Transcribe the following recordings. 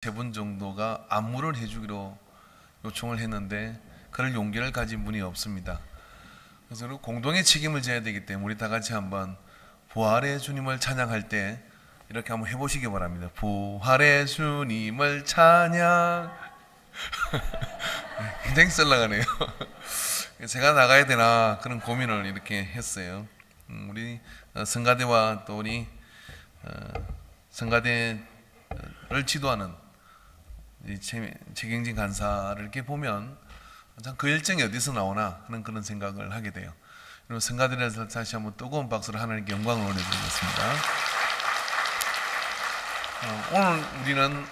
3분 정도가 안무를 해주기로 요청을 했는데 그럴 용기를 가진 분이 없습니다. 그래서 공동의 책임을 져야 되기 때문에 우리 다 같이 한번 부활의 주님을 찬양할 때 이렇게 한번 해보시기 바랍니다. 부활의 주님을 찬양. 굉장히 썰렁하네요. 제가 나가야 되나 그런 고민을 이렇게 했어요. 우리 성가대와 또 우리 성가대를 지도하는 최경진 간사를 이렇게 보면 참 그 열정이 어디서 나오나 하는 그런 생각을 하게 돼요. 그리고 성가대에서 다시 한번 뜨거운 박수를 하나님께 영광을 올려드리겠습니다. 오늘 우리는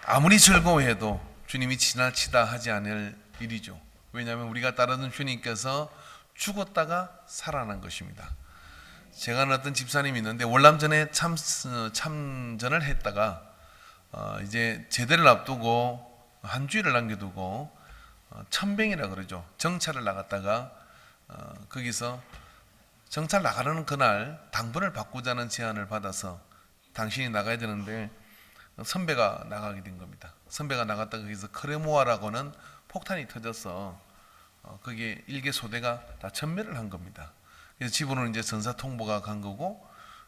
아무리 즐거워해도 주님이 지나치다 하지 않을 일이죠. 왜냐하면 우리가 따르는 주님께서 죽었다가 살아난 것입니다. 제가 아는 어떤 집사님이 있는데 월남전에 참전을 했다가 이제 제대를 앞두고 한 주일을 남겨두고 천병이라 그러죠. 정찰을 나갔다가 거기서 정찰 나가는 그날 당번을 바꾸자는 제안을 받아서 당신이 나가야 되는데 선배가 나가게 된 겁니다. 선배가 나갔다가 거기서 크레모아라고는 폭탄이 터져서 거기에 일개 소대가 다 전멸을 한 겁니다. 그래서 지분은 이제 전사 통보가 간 거고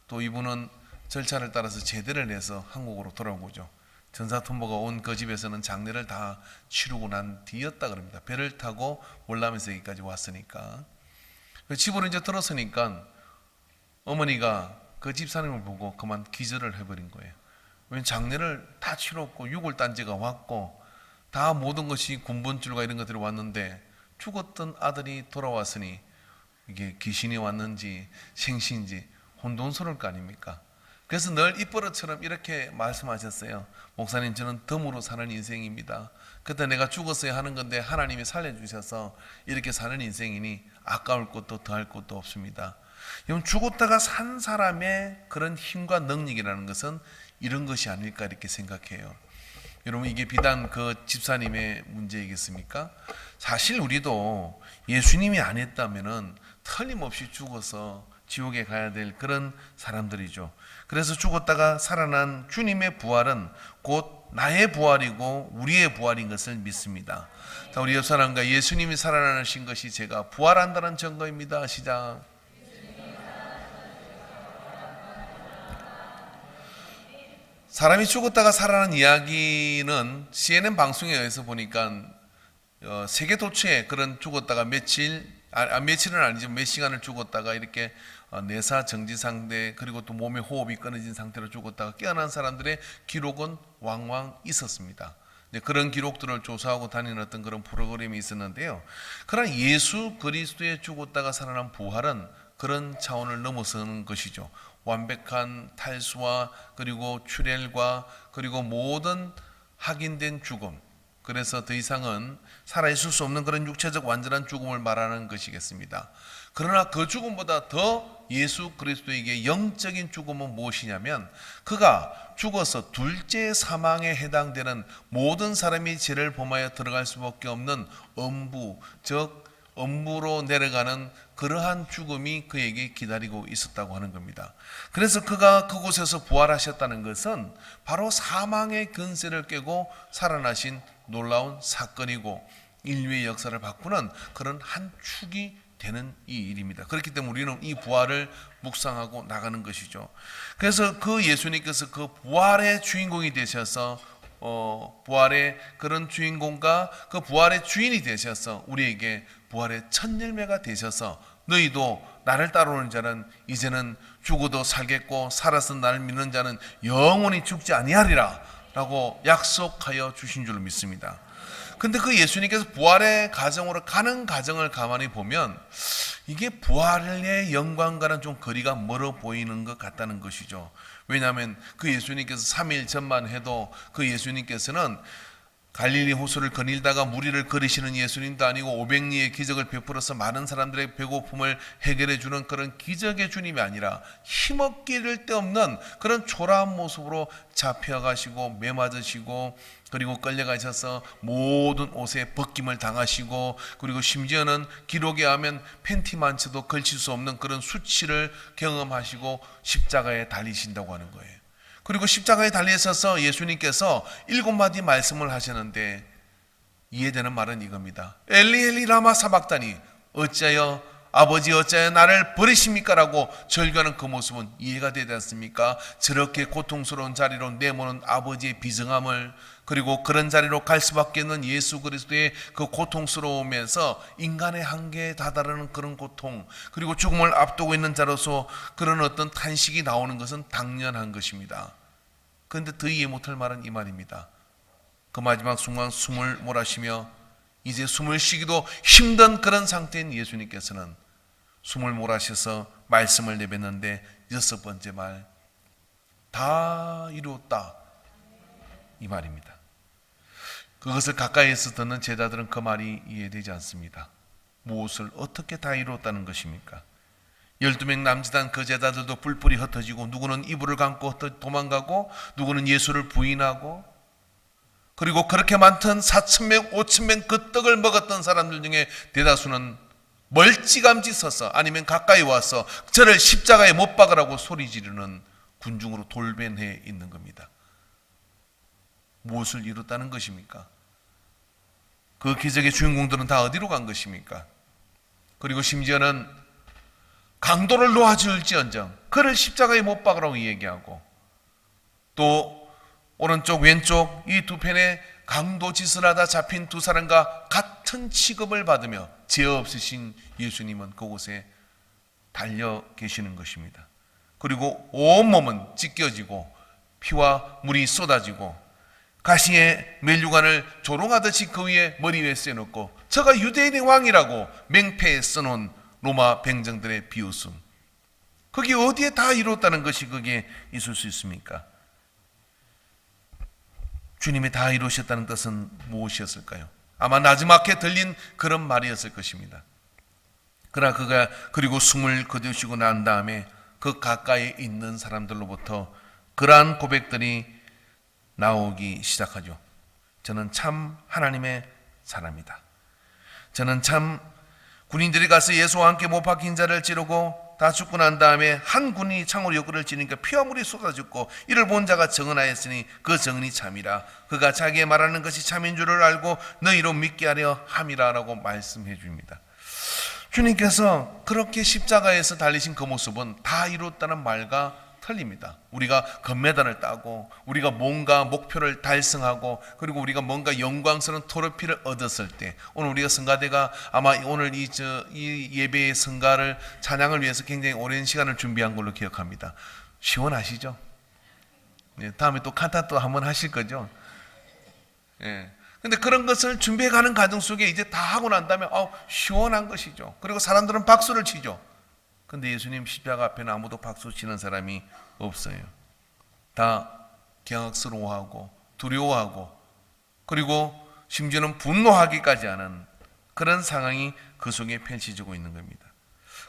또 이분은 절차를 따라서 제대를 내서 한국으로 돌아온 거죠. 전사 통보가 온 그 집에서는 장례를 다 치르고 난 뒤였다 그럽니다. 배를 타고 월남에서 여기까지 왔으니까. 집으로 이제 들었으니까 어머니가 그 집사님을 보고 그만 기절을 해버린 거예요. 왜냐면 장례를 다 치렀고 유골단지가 왔고 다 모든 것이 군번줄과 이런 것들이 왔는데 죽었던 아들이 돌아왔으니 이게 귀신이 왔는지 생신인지 혼돈스러울 거 아닙니까? 그래서 늘 입버릇처럼 이렇게 말씀하셨어요. 목사님, 저는 덤으로 사는 인생입니다. 그때 내가 죽었어야 하는 건데 하나님이 살려주셔서 이렇게 사는 인생이니 아까울 것도 더할 것도 없습니다. 여러분, 죽었다가 산 사람의 그런 힘과 능력이라는 것은 이런 것이 아닐까 이렇게 생각해요. 여러분, 이게 비단 그 집사님의 문제이겠습니까? 사실 우리도 예수님이 안 했다면은 틀림없이 죽어서 지옥에 가야 될 그런 사람들이죠. 그래서 죽었다가 살아난 주님의 부활은 곧 나의 부활이고 우리의 부활인 것을 믿습니다. 자, 우리 옆 사람과 예수님이 살아나신 것이 제가 부활한다는 증거입니다. 시작. 사람이 죽었다가 살아난 이야기는 CNN 방송에 의해서 보니까 세계 도처에 그런 죽었다가 며칠은 아니죠. 몇 시간을 죽었다가 이렇게 내사 정지 상태 그리고 또 몸의 호흡이 끊어진 상태로 죽었다가 깨어난 사람들의 기록은 왕왕 있었습니다. 그런 기록들을 조사하고 다니는 어떤 그런 프로그램이 있었는데요. 그러나 예수 그리스도의 죽었다가 살아난 부활은 그런 차원을 넘어서는 것이죠. 완벽한 탈수와 그리고 출혈과 그리고 모든 확인된 죽음, 그래서 더 이상은 살아있을 수 없는 그런 육체적 완전한 죽음을 말하는 것이겠습니다. 그러나 그 죽음보다 더 예수 그리스도에게 영적인 죽음은 무엇이냐면 그가 죽어서 둘째 사망에 해당되는 모든 사람이 죄를 범하여 들어갈 수밖에 없는 엄부, 즉 엄부로 내려가는 그러한 죽음이 그에게 기다리고 있었다고 하는 겁니다. 그래서 그가 그곳에서 부활하셨다는 것은 바로 사망의 근세를 깨고 살아나신 놀라운 사건이고 인류의 역사를 바꾸는 그런 한 축이 되는 이 일입니다. 그렇기 때문에 우리는 이 부활을 묵상하고 나가는 것이죠. 그래서 그 예수님께서 그 부활의 주인공이 되셔서 부활의 그런 주인공과 그 부활의 주인이 되셔서 우리에게 부활의 첫 열매가 되셔서 너희도 나를 따르는 자는 이제는 죽어도 살겠고 살아서 나를 믿는 자는 영원히 죽지 아니하리라 라고 약속하여 주신 줄로 믿습니다. 근데 그 예수님께서 부활의 가정으로 가는 과정을 가만히 보면 이게 부활의 영광과는 좀 거리가 멀어 보이는 것 같다는 것이죠. 왜냐하면 그 예수님께서 3일 전만 해도 그 예수님께서는 갈릴리 호수를 거닐다가 무리를 거리시는 예수님도 아니고 500리의 기적을 베풀어서 많은 사람들의 배고픔을 해결해 주는 그런 기적의 주님이 아니라 힘없기를 데 없는 그런 초라한 모습으로 잡혀가시고 매맞으시고 그리고 끌려가셔서 모든 옷에 벗김을 당하시고 그리고 심지어는 기록에 하면 팬티만 쳐도 걸칠 수 없는 그런 수치를 경험하시고 십자가에 달리신다고 하는 거예요. 그리고 십자가에 달려 있어서 예수님께서 7마디 말씀을 하셨는데 이해되는 말은 이겁니다. 엘리 엘리 라마 사박다니, 어찌하여 아버지 어찌하여 나를 버리십니까? 라고 절규하는 그 모습은 이해가 되지 않습니까? 저렇게 고통스러운 자리로 내모는 아버지의 비정함을, 그리고 그런 자리로 갈 수밖에 없는 예수 그리스도의 그 고통스러움에서 인간의 한계에 다다르는 그런 고통, 그리고 죽음을 앞두고 있는 자로서 그런 어떤 탄식이 나오는 것은 당연한 것입니다. 그런데 더 이해 못할 말은 이 말입니다. 그 마지막 순간 숨을 몰아쉬며 이제 숨을 쉬기도 힘든 그런 상태인 예수님께서는 숨을 몰아쉬어서 말씀을 내뱉는데 6번째 말, 다 이루었다, 이 말입니다. 그것을 가까이에서 듣는 제자들은 그 말이 이해되지 않습니다. 무엇을 어떻게 다 이루었다는 것입니까? 12명 남짓한 그 제자들도 뿔뿔이 흩어지고, 누구는 이불을 감고 도망가고, 누구는 예수를 부인하고, 그리고 그렇게 많던 4,000명, 5,000명 그 떡을 먹었던 사람들 중에 대다수는 멀찌감치 서서, 아니면 가까이 와서 저를 십자가에 못 박으라고 소리 지르는 군중으로 돌변해 있는 겁니다. 무엇을 이뤘다는 것입니까? 그 기적의 주인공들은 다 어디로 간 것입니까? 그리고 심지어는 강도를 놓아줄지언정 그를 십자가에 못 박으라고 얘기하고, 또 오른쪽 왼쪽 이 두 편에 강도 짓을 하다 잡힌 두 사람과 같은 취급을 받으며 죄 없으신 예수님은 그곳에 달려 계시는 것입니다. 그리고 온몸은 찢겨지고 피와 물이 쏟아지고 가시의 멜류관을 조롱하듯이 그 위에 머리 위에 씌워놓고 저가 유대인의 왕이라고 맹패에 써놓은 로마 병정들의 비웃음, 그게 어디에 다 이뤘다는 것이 그게 있을 수 있습니까? 주님이 다 이루셨다는 뜻은 무엇이었을까요? 아마 나지막히 들린 그런 말이었을 것입니다. 그러나 그가 그리고 숨을 거두시고 난 다음에 그 가까이 있는 사람들로부터 그러한 고백들이 나오기 시작하죠. 저는 참 하나님의 사람이다. 저는 참 군인들이 가서 예수와 함께 못 박힌 자를 찌르고 다 죽고 난 다음에 한 군인이 창으로 옆구리를 찌르니까 피와 물이 쏟아졌고 이를 본 자가 증언하였으니 그 증언이 참이라. 그가 자기의 말하는 것이 참인 줄을 알고 너희로 믿게 하려 함이라 라고 말씀해 줍니다. 주님께서 그렇게 십자가에서 달리신 그 모습은 다 이뤘다는 말과 틀립니다. 우리가 금메달을 따고 우리가 뭔가 목표를 달성하고 그리고 우리가 뭔가 영광스러운 트로피를 얻었을 때, 오늘 우리가 성가대가 아마 오늘 이 예배의 성가를 찬양을 위해서 굉장히 오랜 시간을 준비한 걸로 기억합니다. 시원하시죠? 예, 다음에 또 칸타또 한번 하실 거죠? 예. 근데 그런 것을 준비해가는 과정 속에 이제 다 하고 난 다음에 시원한 것이죠. 그리고 사람들은 박수를 치죠. 근데 예수님 십자가 앞에는 아무도 박수 치는 사람이 없어요. 다 경악스러워하고 두려워하고 그리고 심지어는 분노하기까지 하는 그런 상황이 그 속에 펼쳐지고 있는 겁니다.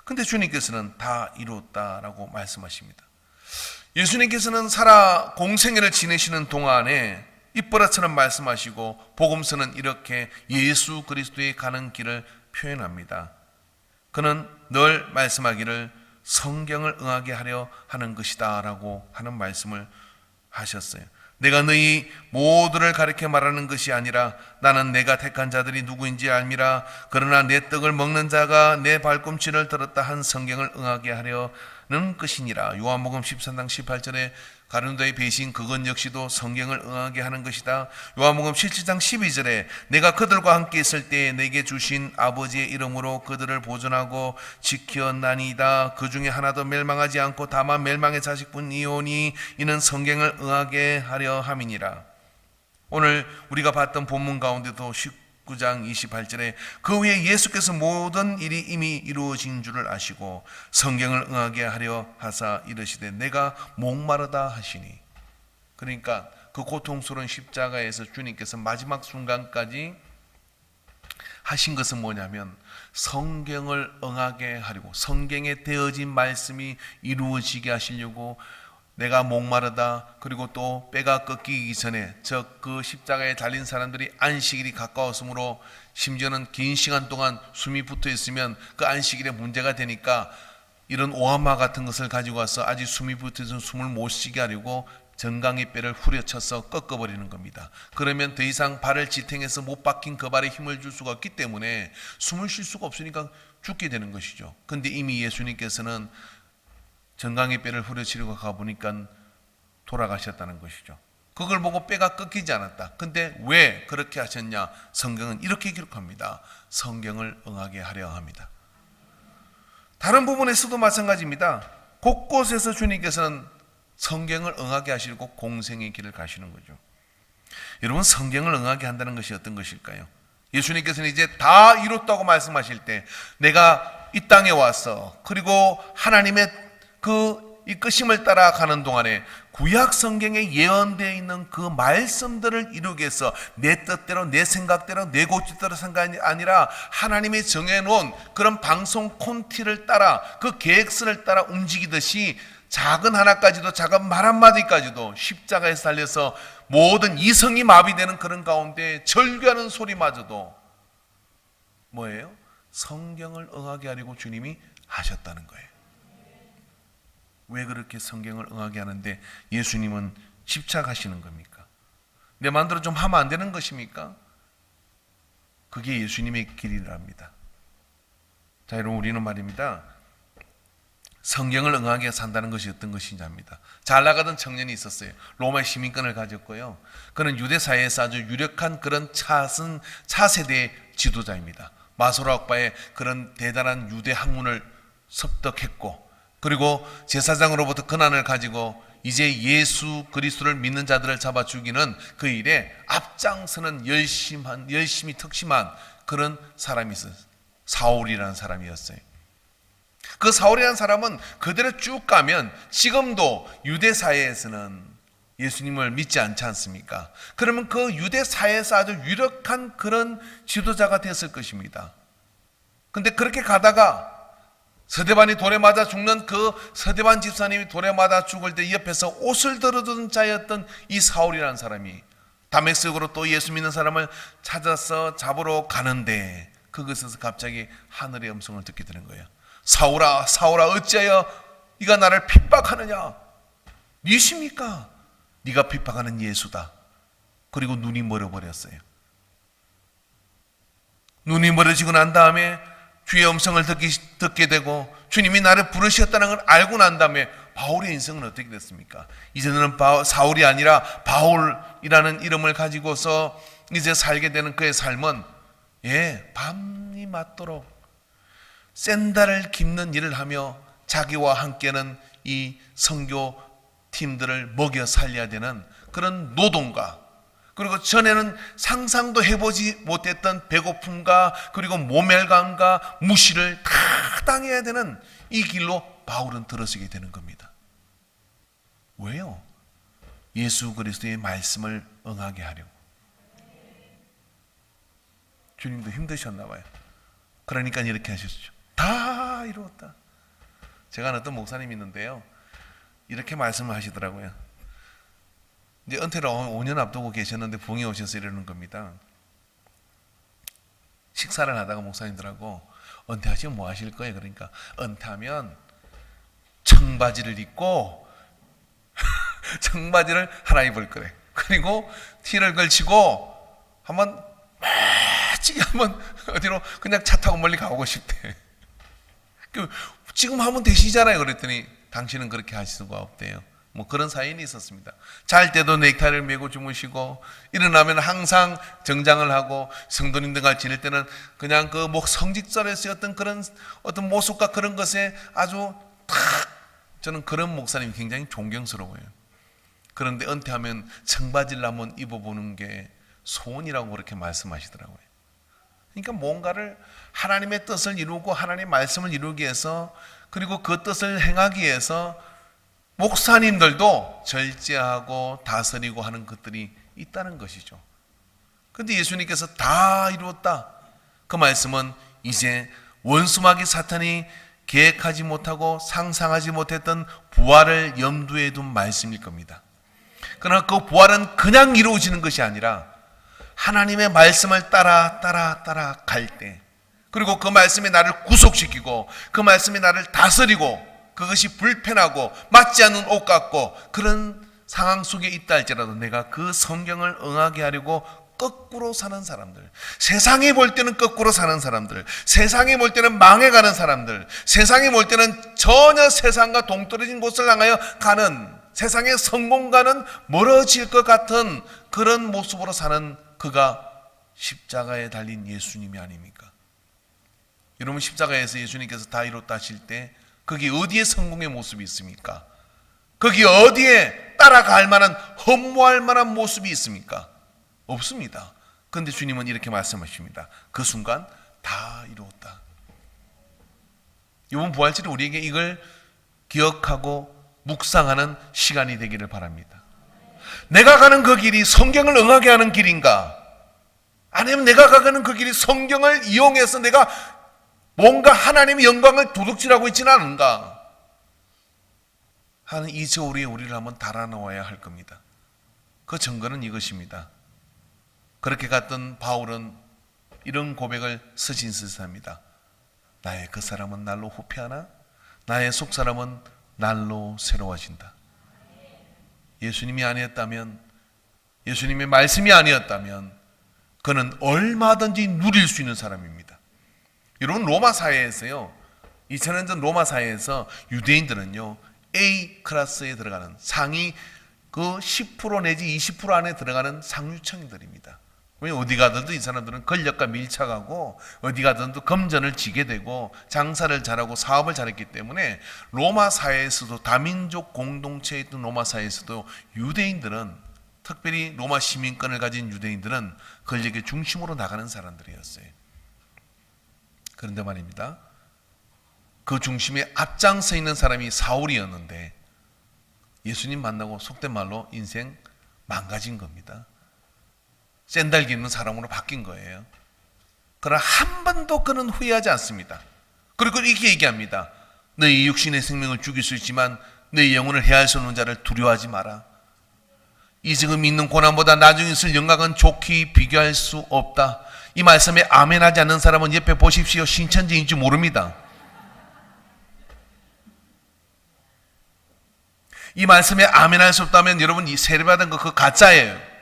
근데 주님께서는 다 이루었다라고 말씀하십니다. 예수님께서는 살아 공생애를 지내시는 동안에 입버릇처럼 말씀하시고 복음서는 이렇게 예수 그리스도의 가는 길을 표현합니다. 그는 늘 말씀하기를 성경을 응하게 하려 하는 것이다 라고 하는 말씀을 하셨어요. 내가 너희 모두를 가르쳐 말하는 것이 아니라 나는 내가 택한 자들이 누구인지 알미라. 그러나 내 떡을 먹는 자가 내 발꿈치를 들었다 한 성경을 응하게 하려는 것이니라. 요한복음 13장 18절에 가룟도의 배신 그것 역시도 성경을 응하게 하는 것이다. 요한복음 17장 12절에 내가 그들과 함께 있을 때 내게 주신 아버지의 이름으로 그들을 보존하고 지켰나니이다. 그 중에 하나도 멸망하지 않고 다만 멸망의 자식뿐이오니 이는 성경을 응하게 하려 함이니라. 오늘 우리가 봤던 본문 가운데도 19장 28절에 그 후에 예수께서 모든 일이 이미 이루어진 줄을 아시고 성경을 응하게 하려 하사 이르시되 내가 목마르다 하시니. 그러니까 그 고통스러운 십자가에서 주님께서 마지막 순간까지 하신 것은 뭐냐면 성경을 응하게 하려고, 성경에 되어진 말씀이 이루어지게 하시려고 내가 목마르다. 그리고 또 뼈가 꺾이기 전에 그 십자가에 달린 사람들이 안식일이 가까웠으므로 심지어는 긴 시간 동안 숨이 붙어 있으면 그 안식일에 문제가 되니까 이런 오한마 같은 것을 가지고 와서 아직 숨이 붙어 있는 숨을 못 쉬게 하려고 정강이 뼈를 후려쳐서 꺾어버리는 겁니다. 그러면 더 이상 발을 지탱해서 못 박힌 그 발에 힘을 줄 수가 없기 때문에 숨을 쉴 수가 없으니까 죽게 되는 것이죠. 근데 이미 예수님께서는 정강이 뼈를 후려치려고 가보니까 돌아가셨다는 것이죠. 그걸 보고 뼈가 꺾이지 않았다. 근데 왜 그렇게 하셨냐? 성경은 이렇게 기록합니다. 성경을 응하게 하려 합니다. 다른 부분에서도 마찬가지입니다. 곳곳에서 주님께서는 성경을 응하게 하시고 공생의 길을 가시는 거죠. 여러분, 성경을 응하게 한다는 것이 어떤 것일까요? 예수님께서는 이제 다 이뤘다고 말씀하실 때 내가 이 땅에 와서 그리고 하나님의 그 이끄심을 따라가는 동안에 구약 성경에 예언되어 있는 그 말씀들을 이루기 위해서 내 뜻대로 내 생각대로 내 고집대로 생각이 아니라 하나님이 정해놓은 그런 방송 콘티를 따라 그 계획서를 따라 움직이듯이 작은 하나까지도 작은 말 한마디까지도 십자가에서 달려서 모든 이성이 마비되는 그런 가운데 절규하는 소리마저도 뭐예요? 성경을 응하게 하려고 주님이 하셨다는 거예요. 왜 그렇게 성경을 응하게 하는데 예수님은 집착하시는 겁니까? 내 마음대로 좀 하면 안 되는 것입니까? 그게 예수님의 길이랍니다. 자, 여러분, 우리는 말입니다, 성경을 응하게 산다는 것이 어떤 것인지 압니다. 잘 나가던 청년이 있었어요. 로마의 시민권을 가졌고요. 그는 유대 사회에서 아주 유력한 그런 차세대의 지도자입니다. 마소로 학파의 그런 대단한 유대 학문을 습득했고, 그리고 제사장으로부터 권한을 가지고 이제 예수 그리스도를 믿는 자들을 잡아 죽이는 그 일에 앞장서는 열심히 특심한 그런 사람이 있어요. 사울이라는 사람이었어요. 그 사울이라는 사람은 그대로 쭉 가면 지금도 유대 사회에서는 예수님을 믿지 않지 않습니까? 그러면 그 유대 사회에서 아주 유력한 그런 지도자가 됐을 것입니다. 근데 그렇게 가다가 서대반이 돌에 맞아 죽는 그 서대반 집사님이 돌에 맞아 죽을 때 옆에서 옷을 들어주던 자였던 이 사울이라는 사람이 다메섹으로 또 예수 믿는 사람을 찾아서 잡으러 가는데 그것에서 갑자기 하늘의 음성을 듣게 되는 거예요. 사울아, 사울아, 어찌하여 네가 나를 핍박하느냐? 니십니까? 네가 핍박하는 예수다. 그리고 눈이 멀어버렸어요. 눈이 멀어지고 난 다음에 주의 음성을 듣게 되고 주님이 나를 부르셨다는 걸 알고 난 다음에 바울의 인생은 어떻게 됐습니까? 이제는 사울이 아니라 바울이라는 이름을 가지고서 이제 살게 되는 그의 삶은 밤이 맞도록 샌달을 깁는 일을 하며 자기와 함께는 이 선교 팀들을 먹여 살려야 되는 그런 노동과, 그리고 전에는 상상도 해보지 못했던 배고픔과 그리고 모멸감과 무시를 다 당해야 되는 이 길로 바울은 들어서게 되는 겁니다. 왜요? 예수 그리스도의 말씀을 응하게 하려고. 주님도 힘드셨나 봐요. 그러니까 이렇게 하셨죠. 다 이루었다. 제가 아는 어떤 목사님이 있는데요, 이렇게 말씀을 하시더라고요. 이제 은퇴를 5년 앞두고 계셨는데 부흥에 오셔서 이러는 겁니다. 식사를 하다가 목사님들하고 은퇴하시면 뭐 하실 거예요? 그러니까 은퇴하면 청바지를 입고 청바지를 하나 입을 거래. 그리고 티를 걸치고 한번 멋지게 한번 어디로 그냥 차 타고 멀리 가고 싶대. 지금 하면 되시잖아요. 그랬더니 당신은 그렇게 하실 수가 없대요. 뭐 그런 사연이 있었습니다. 잘 때도 넥타이를 메고 주무시고 일어나면 항상 정장을 하고 성도님들과 지낼 때는 그냥 그 성직설에 쓰였던 그런 어떤 모습과 그런 것에 아주 탁, 저는 그런 목사님이 굉장히 존경스러워요. 그런데 은퇴하면 청바지를 한번 입어보는 게 소원이라고 그렇게 말씀하시더라고요. 그러니까 뭔가를 하나님의 뜻을 이루고 하나님의 말씀을 이루기 위해서, 그리고 그 뜻을 행하기 위해서 목사님들도 절제하고 다스리고 하는 것들이 있다는 것이죠. 그런데 예수님께서 다 이루었다. 그 말씀은 이제 원수마귀 사탄이 계획하지 못하고 상상하지 못했던 부활을 염두에 둔 말씀일 겁니다. 그러나 그 부활은 그냥 이루어지는 것이 아니라 하나님의 말씀을 따라 갈 때, 그리고 그 말씀이 나를 구속시키고 그 말씀이 나를 다스리고 그것이 불편하고 맞지 않는 옷 같고 그런 상황 속에 있다 할지라도 내가 그 성경을 응하게 하려고 거꾸로 사는 사람들, 세상에 볼 때는 거꾸로 사는 사람들, 세상에 볼 때는 망해가는 사람들, 세상에 볼 때는 전혀 세상과 동떨어진 곳을 향하여 가는, 세상의 성공과는 멀어질 것 같은 그런 모습으로 사는 그가 십자가에 달린 예수님이 아닙니까? 여러분, 십자가에서 예수님께서 다 이뤘다 하실 때 거기 어디에 성공의 모습이 있습니까? 거기 어디에 따라갈 만한, 허무할 만한 모습이 있습니까? 없습니다. 그런데 주님은 이렇게 말씀하십니다. 그 순간 다 이루었다. 이번 부활절에 우리에게 이걸 기억하고 묵상하는 시간이 되기를 바랍니다. 내가 가는 그 길이 성경을 응하게 하는 길인가? 아니면 내가 가는 그 길이 성경을 이용해서 내가 뭔가 하나님의 영광을 도둑질하고 있지는 않은가 하는 이 저울에 우리를 한번 달아놓아야 할 겁니다. 그 증거는 이것입니다. 그렇게 갔던 바울은 이런 고백을 서신서합니다. 나의 그 사람은 날로 후패하나 나의 속사람은 날로 새로워진다. 예수님이 아니었다면, 예수님의 말씀이 아니었다면 그는 얼마든지 누릴 수 있는 사람입니다. 여러분, 로마 사회에서요, 2000년 전 로마 사회에서 유대인들은요 A 클래스에 들어가는 상위 그 10% 내지 20% 안에 들어가는 상류층들입니다. 왜? 어디 가든도 이 사람들은 권력과 밀착하고 어디 가든도 금전을 지게 되고 장사를 잘하고 사업을 잘했기 때문에 로마 사회에서도, 다민족 공동체에 있던 로마 사회에서도 유대인들은, 특별히 로마 시민권을 가진 유대인들은 권력의 중심으로 나가는 사람들이었어요. 그런데 말입니다, 그 중심에 앞장서 있는 사람이 사울이었는데 예수님 만나고 속된 말로 인생 망가진 겁니다. 샌달 기는 사람으로 바뀐 거예요. 그러나 한 번도 그는 후회하지 않습니다. 그리고 이렇게 얘기합니다. 너희 육신의 생명을 죽일 수 있지만 너희 영혼을 해할 수 없는 자를 두려워하지 마라. 이 지금 있는 고난보다 나중에 있을 영광은 좋게 비교할 수 없다. 이 말씀에 아멘하지 않는 사람은 옆에 보십시오. 신천지인지 모릅니다. 이 말씀에 아멘할 수 없다면 여러분, 이 세례받은 거 그거 가짜예요.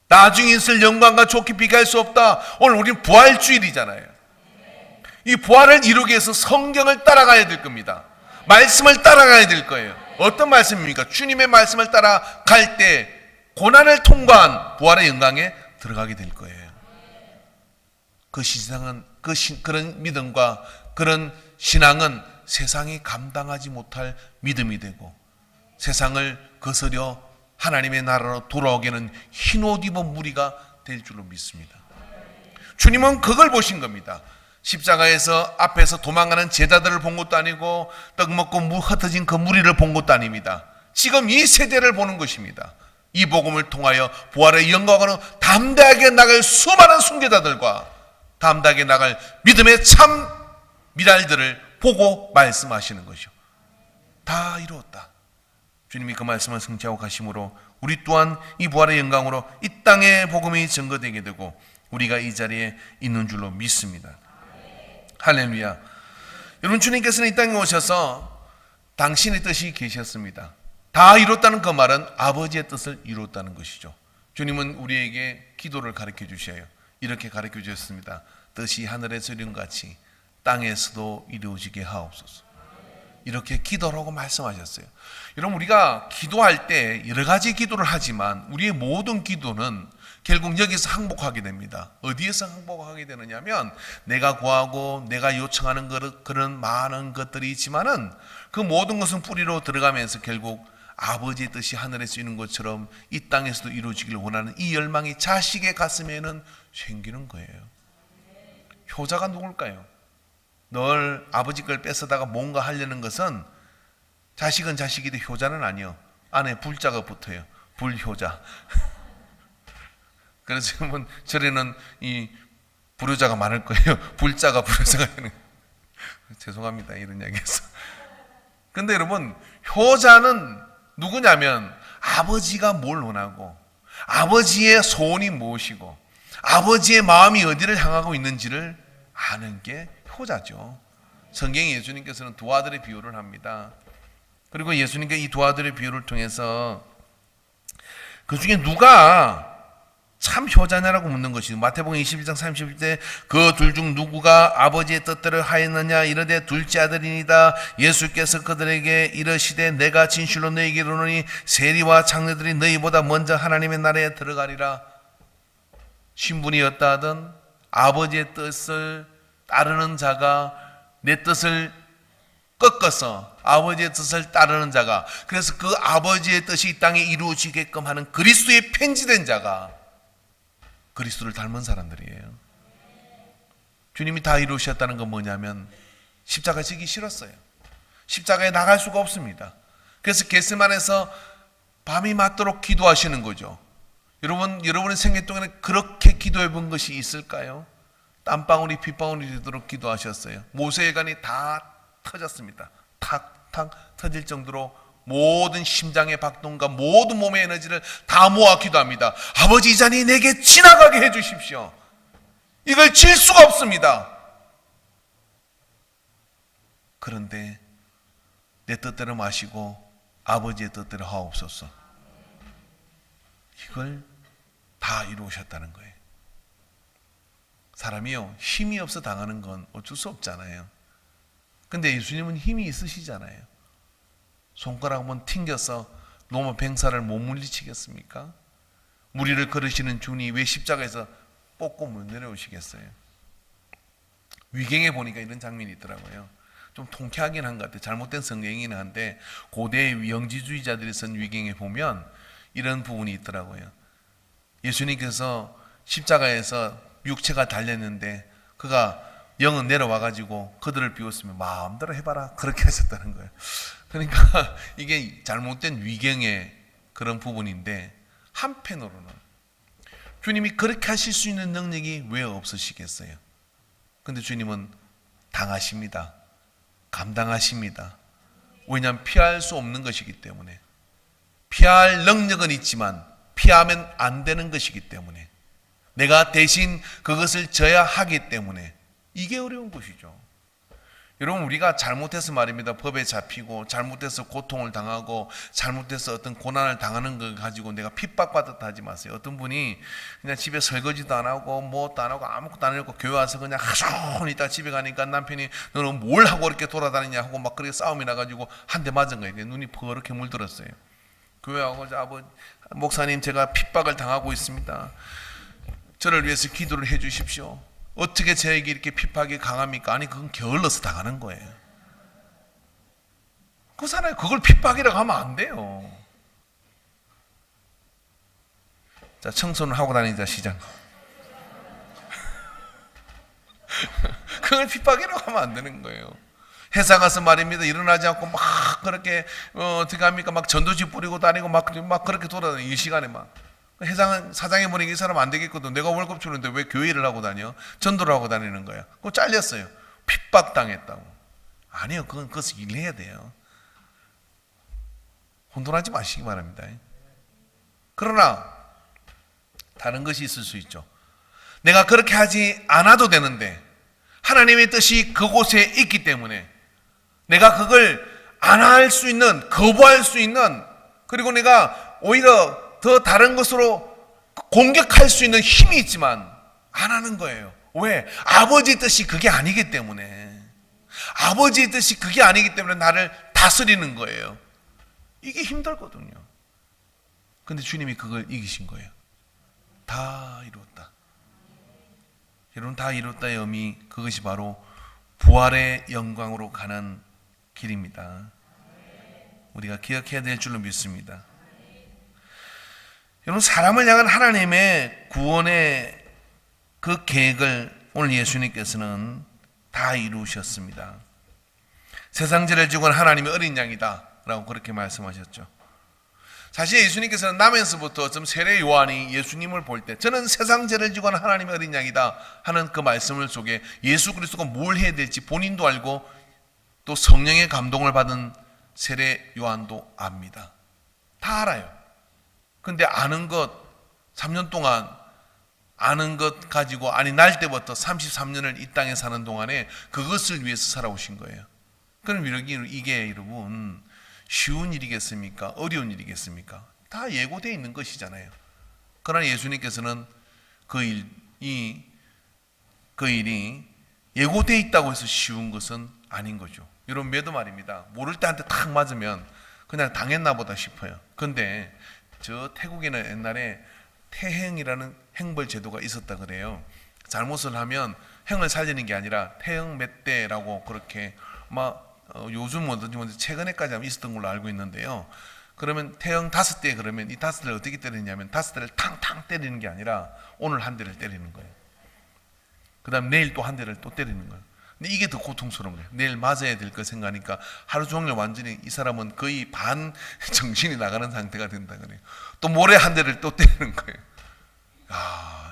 나중에 있을 영광과 좋게 비교할 수 없다. 오늘 우리는 부활주일이잖아요. 이 부활을 이루기 위해서 성경을 따라가야 될 겁니다. 말씀을 따라가야 될 거예요. 어떤 말씀입니까? 주님의 말씀을 따라갈 때 고난을 통과한 부활의 영광에 들어가게 될 거예요. 그 신앙은, 그런 믿음과 그런 신앙은 세상이 감당하지 못할 믿음이 되고 세상을 거스려 하나님의 나라로 돌아오게 하는 흰옷 입은 무리가 될 줄로 믿습니다. 주님은 그걸 보신 겁니다. 십자가에서 앞에서 도망가는 제자들을 본 것도 아니고 떡 먹고 흩어진 그 무리를 본 것도 아닙니다. 지금 이 세대를 보는 것입니다. 이 복음을 통하여 부활의 영광으로 담대하게 나갈 수많은 순교자들과 담대하게 나갈 믿음의 참 미랄들을 보고 말씀하시는 것이요. 다 이루었다. 주님이 그 말씀을 성취하고 가심으로 우리 또한 이 부활의 영광으로 이 땅의 복음이 증거되게 되고 우리가 이 자리에 있는 줄로 믿습니다. 할렐루야. 여러분, 주님께서는 이 땅에 오셔서 당신의 뜻이 계셨습니다. 다 이뤘다는 그 말은 아버지의 뜻을 이뤘다는 것이죠. 주님은 우리에게 기도를 가르쳐 주셔요. 이렇게 가르쳐 주셨습니다. 뜻이 하늘에서 이룬 같이 땅에서도 이루어지게 하옵소서. 이렇게 기도라고 말씀하셨어요. 여러분, 우리가 기도할 때 여러 가지 기도를 하지만 우리의 모든 기도는 결국 여기서 항복하게 됩니다. 어디에서 항복하게 되느냐면 내가 구하고 내가 요청하는 그런 많은 것들이 있지만은 그 모든 것은 뿌리로 들어가면서 결국 아버지의 뜻이 하늘에서 이루는 것처럼 이 땅에서도 이루어지기를 원하는 이 열망이 자식의 가슴에는 생기는 거예요. 효자가 누굴까요? 늘 아버지 걸 뺏어다가 뭔가 하려는 것은 자식은 자식이데 효자는 아니요. 안에 불자가 붙어요. 불효자. 그래서 여러분, 절에는 이 불효자가 많을 거예요. 불자가 불효자가 되는. 죄송합니다, 이런 이야기해서. 근데 여러분, 효자는 누구냐면 아버지가 뭘 원하고 아버지의 소원이 무엇이고 아버지의 마음이 어디를 향하고 있는지를 아는 게 효자죠. 성경에 예수님께서는 두 아들의 비유를 합니다. 그리고 예수님께 이 두 아들의 비유를 통해서 그 중에 누가 참 효자냐라고 묻는 것이죠. 마태복음 21장 30절 그 둘 중 누구가 아버지의 뜻대로 하였느냐 이르되 둘째 아들이니이다. 예수께서 그들에게 이르시되 내가 진실로 너희에게 이르노니 세리와 장로들이 너희보다 먼저 하나님의 나라에 들어가리라. 신분이었다 하든 아버지의 뜻을 따르는 자가 내 뜻을 꺾어서 아버지의 뜻을 따르는 자가, 그래서 그 아버지의 뜻이 이 땅에 이루어지게끔 하는 그리스도의 편지된 자가 그리스도를 닮은 사람들이에요. 주님이 다 이루셨다는 건 뭐냐면 십자가 지기 싫었어요. 십자가에 나갈 수가 없습니다. 그래서 겟세마네에서 밤이 맞도록 기도하시는 거죠. 여러분의 생애 동안에 그렇게 기도해 본 것이 있을까요? 땀방울이 빗방울이 되도록 기도하셨어요. 모세의 간이 다 터졌습니다. 탁탁 터질 정도로 모든 심장의 박동과 모든 몸의 에너지를 다 모아 기도합니다. 아버지, 이 잔이 내게 지나가게 해주십시오. 이걸 질 수가 없습니다. 그런데 내 뜻대로 마시고 아버지의 뜻대로 하옵소서. 이걸 다 이루셨다는 거예요. 사람이요, 힘이 없어 당하는 건 어쩔 수 없잖아요. 근데 예수님은 힘이 있으시잖아요. 손가락 한번 튕겨서 로마 병사를 못 물리치겠습니까? 무리를 걸으시는 주니 왜 십자가에서 뽑고 못 내려오시겠어요? 위경에 보니까 이런 장면이 있더라고요. 좀 통쾌하긴 한 것 같아요. 잘못된 성경이긴 한데 고대의 영지주의자들이 쓴 위경에 보면 이런 부분이 있더라고요. 예수님께서 십자가에서 육체가 달렸는데 그가 영은 내려와가지고 그들을 비웠으면 마음대로 해봐라 그렇게 하셨다는 거예요. 그러니까 이게 잘못된 위경의 그런 부분인데, 한편으로는 주님이 그렇게 하실 수 있는 능력이 왜 없으시겠어요? 근데 주님은 당하십니다. 감당하십니다. 왜냐하면 피할 수 없는 것이기 때문에, 피할 능력은 있지만 피하면 안 되는 것이기 때문에, 내가 대신 그것을 져야 하기 때문에 이게 어려운 것이죠. 여러분, 우리가 잘못해서 말입니다. 법에 잡히고 잘못해서 고통을 당하고 잘못해서 어떤 고난을 당하는 걸 가지고 내가 핍박받았다 하지 마세요. 어떤 분이 그냥 집에 설거지도 안 하고 뭐도 안 하고 아무것도 안 하고 교회 와서 그냥 하루 종일 있다 집에 가니까 남편이 너는 뭘 하고 이렇게 돌아다니냐 하고 막 그렇게 싸움이 나가지고 한 대 맞은 거예요. 눈이 버렇게 물들었어요. 교회 와서 목사님, 제가 핍박을 당하고 있습니다. 저를 위해서 기도를 해 주십시오. 어떻게 저에게 이렇게 핍박이 강합니까? 아니, 그건 게을러서 당하는 거예요. 그 사람이 그걸 핍박이라고 하면 안 돼요. 자, 청소는 하고 다니자, 시작. 그걸 핍박이라고 하면 안 되는 거예요. 회사 가서 말입니다. 일어나지 않고 막 그렇게 어떻게 합니까? 막 전도지 뿌리고 다니고 막 그렇게 돌아다니고 이 시간에 막. 회장은 사장이 보니까 이 사람 안 되겠거든. 내가 월급 주는데 왜 교회 일을 하고 다녀? 전도를 하고 다니는 거야. 그거 잘렸어요. 핍박당했다고. 아니요, 그것을 일해야 돼요. 혼돈하지 마시기 바랍니다. 그러나 다른 것이 있을 수 있죠. 내가 그렇게 하지 않아도 되는데 하나님의 뜻이 그곳에 있기 때문에 내가 그걸 안 할 수 있는, 거부할 수 있는, 그리고 내가 오히려 더 다른 것으로 공격할 수 있는 힘이 있지만 안 하는 거예요. 왜? 아버지의 뜻이 그게 아니기 때문에. 아버지의 뜻이 그게 아니기 때문에 나를 다스리는 거예요. 이게 힘들거든요. 근데 주님이 그걸 이기신 거예요. 다 이루었다. 여러분, 다 이루었다의 의미, 그것이 바로 부활의 영광으로 가는 길입니다. 우리가 기억해야 될 줄로 믿습니다. 여러분, 사람을 향한 하나님의 구원의 그 계획을 오늘 예수님께서는 다 이루셨습니다. 세상 죄를 지고 하나님의 어린 양이다 라고 그렇게 말씀하셨죠. 사실 예수님께서는 나면서부터 좀 세례 요한이 예수님을 볼 때 저는 세상 죄를 지고 하나님의 어린 양이다 하는 그 말씀을 속에 예수 그리스도가 뭘 해야 될지 본인도 알고 또 성령의 감동을 받은 세례 요한도 압니다. 다 알아요. 근데 아는 것 3년 동안 아는 것 가지고 날 때부터 33년을 이 땅에 사는 동안에 그것을 위해서 살아오신 거예요. 그럼 이게 여러분 쉬운 일이겠습니까? 어려운 일이겠습니까? 다 예고되어 있는 것이잖아요. 그러나 예수님께서는 그 일이 예고되어 있다고 해서 쉬운 것은 아닌 거죠. 여러분, 매도 말입니다. 모를 때한테 탁 맞으면 그냥 당했나 보다 싶어요. 근데 저 태국에는 옛날에 태행이라는 행벌 제도가 있었다 그래요. 잘못을 하면 행을 살리는 게 아니라 태형 몇 대라고 그렇게 요즘 뭐든지 최근에까지 하면 있었던 걸로 알고 있는데요. 그러면 태형 5대, 그러면 이 5대를 어떻게 때리냐면 5대를 탕탕 때리는 게 아니라 오늘 한 대를 때리는 거예요. 그 다음 내일 또 한 대를 또 때리는 거예요. 근데 이게 더 고통스러운 거예요. 내일 맞아야 될 거 생각하니까 하루 종일 완전히 이 사람은 거의 반 정신이 나가는 상태가 된다 그래요. 또 모레 한 대를 또 때리는 거예요.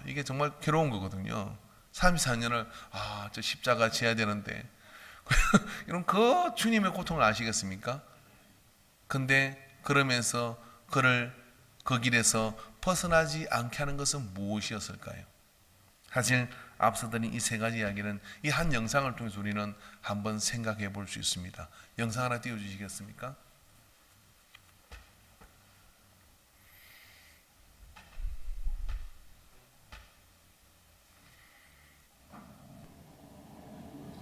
이게 정말 괴로운 거거든요. 34년을 저 십자가 지어야 되는데 이런 그 주님의 고통을 아시겠습니까? 근데 그러면서 그를 그 길에서 벗어나지 않게 하는 것은 무엇이었을까요? 사실 앞서 드린 이 세 가지 이야기는 이 한 영상을 통해서 우리는 한번 생각해 볼 수 있습니다. 영상 하나 띄워주시겠습니까?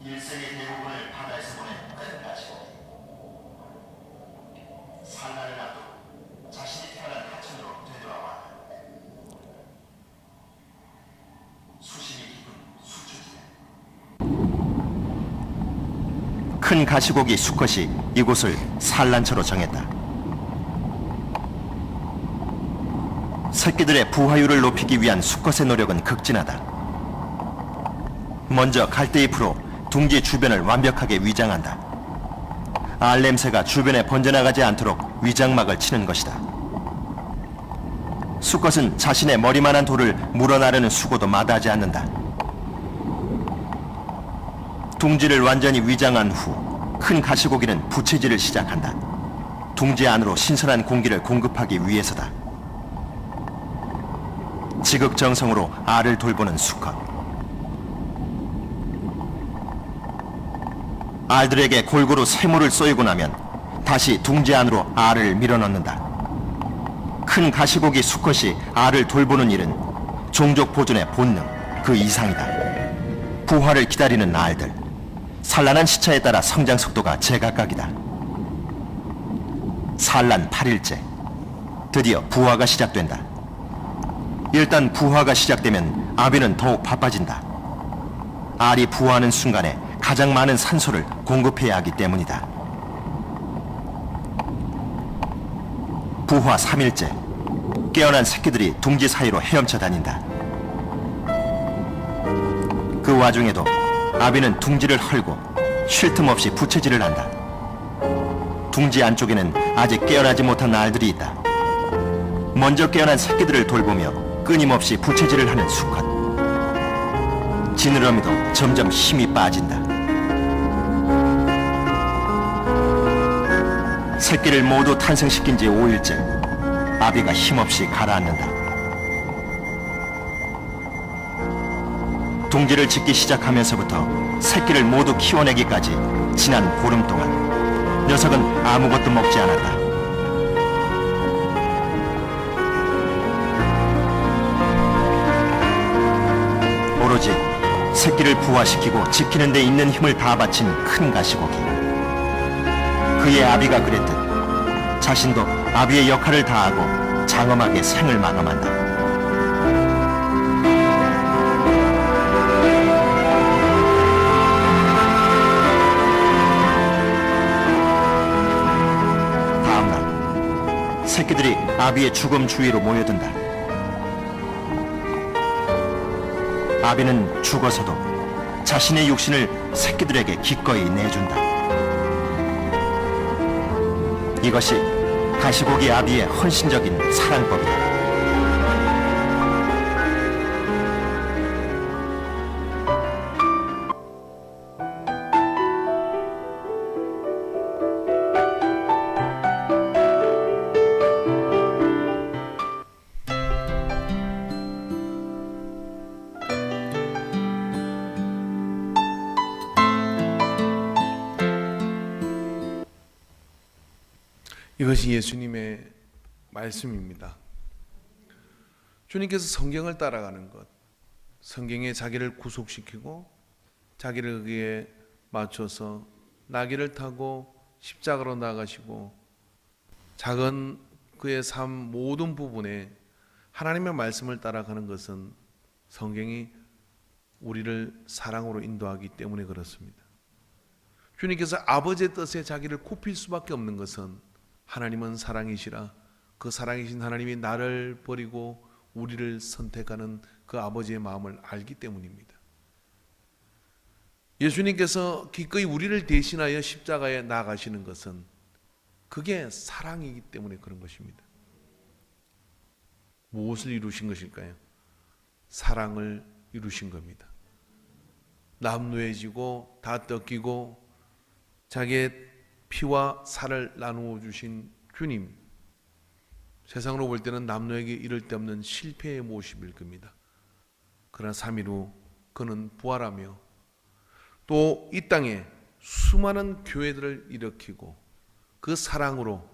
일생의 대부분을 바다에서 보낸 큰 가시고 산란을 앞두고 자신이 태어난 하천으로 되돌아왔다. 수심이 깊은 수초지대. 큰 가시고기 수컷이 이곳을 산란처로 정했다. 새끼들의 부화율을 높이기 위한 수컷의 노력은 극진하다. 먼저 갈대잎으로 둥지 주변을 완벽하게 위장한다. 알 냄새가 주변에 번져나가지 않도록 위장막을 치는 것이다. 수컷은 자신의 머리만한 돌을 물어나르는 수고도 마다하지 않는다. 둥지를 완전히 위장한 후 큰 가시고기는 부채질을 시작한다. 둥지 안으로 신선한 공기를 공급하기 위해서다. 지극정성으로 알을 돌보는 수컷. 알들에게 골고루 쇠물을 쏘이고 나면 다시 둥지 안으로 알을 밀어넣는다. 큰 가시고기 수컷이 알을 돌보는 일은 종족 보존의 본능 그 이상이다. 부화를 기다리는 알들, 산란한 시차에 따라 성장 속도가 제각각이다. 산란 8일째, 드디어 부화가 시작된다. 일단 부화가 시작되면 아비는 더욱 바빠진다. 알이 부화하는 순간에 가장 많은 산소를 공급해야 하기 때문이다. 부화 3일째, 깨어난 새끼들이 둥지 사이로 헤엄쳐 다닌다. 그 와중에도 아비는 둥지를 헐고 쉴 틈 없이 부채질을 한다. 둥지 안쪽에는 아직 깨어나지 못한 알들이 있다. 먼저 깨어난 새끼들을 돌보며 끊임없이 부채질을 하는 수컷. 지느러미도 점점 힘이 빠진다. 새끼를 모두 탄생시킨 지 5일째, 아비가 힘없이 가라앉는다. 둥지를 짓기 시작하면서부터 새끼를 모두 키워내기까지 지난 보름 동안 녀석은 아무것도 먹지 않았다. 오로지 새끼를 부화시키고 지키는 데 있는 힘을 다 바친 큰 가시고기. 그의 아비가 그랬듯 자신도 아비의 역할을 다하고 장엄하게 생을 마감한다. 다음날 새끼들이 아비의 죽음 주위로 모여든다. 아비는 죽어서도 자신의 육신을 새끼들에게 기꺼이 내준다. 이것이 가시고기 아비의 헌신적인 사랑법이다. 이것이 예수님의 말씀입니다. 주님께서 성경을 따라가는 것, 성경에 자기를 구속시키고 자기를 거기에 맞춰서 나귀를 타고 십자가로 나가시고 작은 그의 삶 모든 부분에 하나님의 말씀을 따라가는 것은 성경이 우리를 사랑으로 인도하기 때문에 그렇습니다. 주님께서 아버지의 뜻에 자기를 굽힐 수밖에 없는 것은 하나님은 사랑이시라 그 사랑이신 하나님이 나를 버리고 우리를 선택하는 그 아버지의 마음을 알기 때문입니다. 예수님께서 기꺼이 우리를 대신하여 십자가에 나가시는 것은 그게 사랑이기 때문에 그런 것입니다. 무엇을 이루신 것일까요? 사랑을 이루신 겁니다. 남루해지고 다 뜯기고 자기의 피와 살을 나누어 주신 주님, 세상으로 볼 때는 남루에게 이를 데 없는 실패의 모습일 겁니다. 그러나 3일 후 그는 부활하며 또 이 땅에 수많은 교회들을 일으키고 그 사랑으로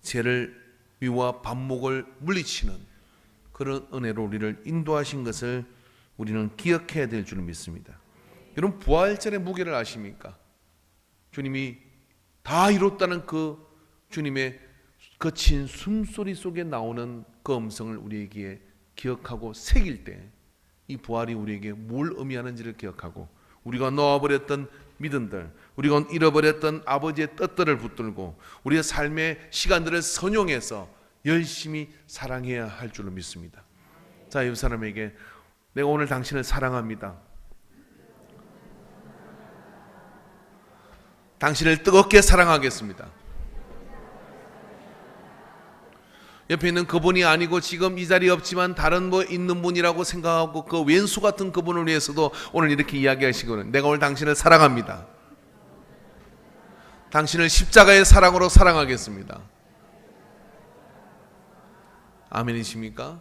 죄를 미와 반목을 물리치는 그런 은혜로 우리를 인도하신 것을 우리는 기억해야 될 줄 믿습니다. 여러분, 부활절의 무게를 아십니까? 주님이 다 이뤘다는 그 주님의 거친 숨소리 속에 나오는 그 음성을 우리에게 기억하고 새길 때 이 부활이 우리에게 뭘 의미하는지를 기억하고 우리가 놓아버렸던 믿음들, 우리가 잃어버렸던 아버지의 뜻들을 붙들고 우리의 삶의 시간들을 선용해서 열심히 사랑해야 할 줄로 믿습니다. 자, 이 사람에게 내가 오늘 당신을 사랑합니다. 당신을 뜨겁게 사랑하겠습니다. 옆에 있는 그분이 아니고 지금 이 자리에 없지만 다른 뭐 있는 분이라고 생각하고 그 왼수 같은 그분을 위해서도 오늘 이렇게 이야기하시거든요. 내가 오늘 당신을 사랑합니다. 당신을 십자가의 사랑으로 사랑하겠습니다. 아멘이십니까?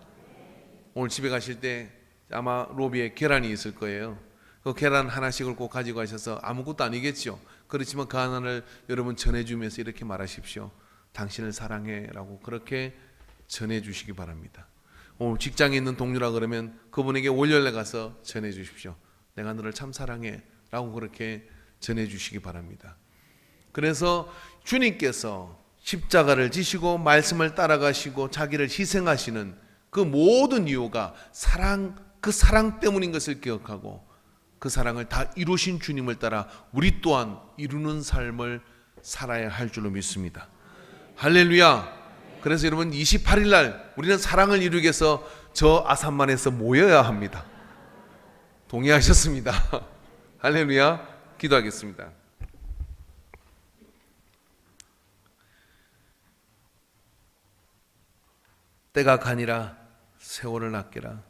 오늘 집에 가실 때 아마 로비에 계란이 있을 거예요. 그 계란 하나씩을 꼭 가지고 가셔서 아무것도 아니겠죠. 그렇지만 그 하나를 여러분 전해주면서 이렇게 말하십시오. 당신을 사랑해 라고 그렇게 전해주시기 바랍니다. 오늘 직장에 있는 동료라 그러면 그분에게 월요일에 가서 전해주십시오. 내가 너를 참 사랑해 라고 그렇게 전해주시기 바랍니다. 그래서 주님께서 십자가를 지시고 말씀을 따라가시고 자기를 희생하시는 그 모든 이유가 그 사랑 때문인 것을 기억하고 그 사랑을 다 이루신 주님을 따라 우리 또한 이루는 삶을 살아야 할 줄로 믿습니다. 할렐루야. 그래서 여러분 28일 날 우리는 사랑을 이루기 위해서 저 아산만에서 모여야 합니다. 동의하셨습니다. 할렐루야. 기도하겠습니다. 때가 가니라 세월을 아끼라.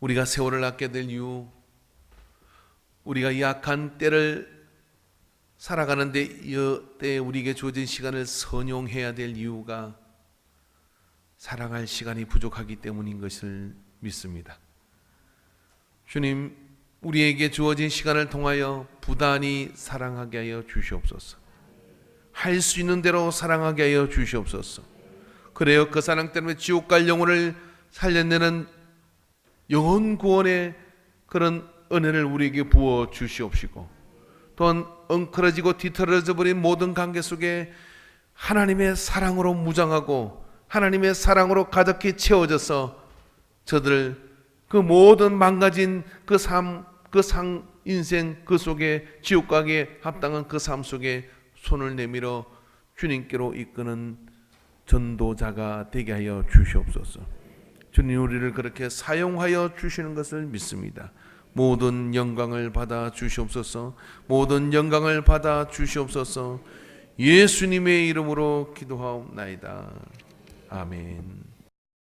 우리가 세월을 아껴야 될 이유, 우리가 이 악한 때를 살아가는데 이 때에 우리에게 주어진 시간을 선용해야 될 이유가 사랑할 시간이 부족하기 때문인 것을 믿습니다. 주님, 우리에게 주어진 시간을 통하여 부단히 사랑하게 하여 주시옵소서. 할 수 있는 대로 사랑하게 하여 주시옵소서. 그래요, 그 사랑 때문에 지옥 갈 영혼을 살려내는 영혼 구원의 그런 은혜를 우리에게 부어 주시옵시고, 또한 엉클어지고 뒤틀어져 버린 모든 관계 속에 하나님의 사랑으로 무장하고 하나님의 사랑으로 가득히 채워져서 저들 그 모든 망가진 그 삶, 그 인생 그 속에 지옥 가기에 합당한 그 삶 속에 손을 내밀어 주님께로 이끄는 전도자가 되게 하여 주시옵소서. 주님, 우리를 그렇게 사용하여 주시는 것을 믿습니다. 모든 영광을 받아 주시옵소서. 모든 영광을 받아 주시옵소서. 예수님의 이름으로 기도하옵나이다. 아멘.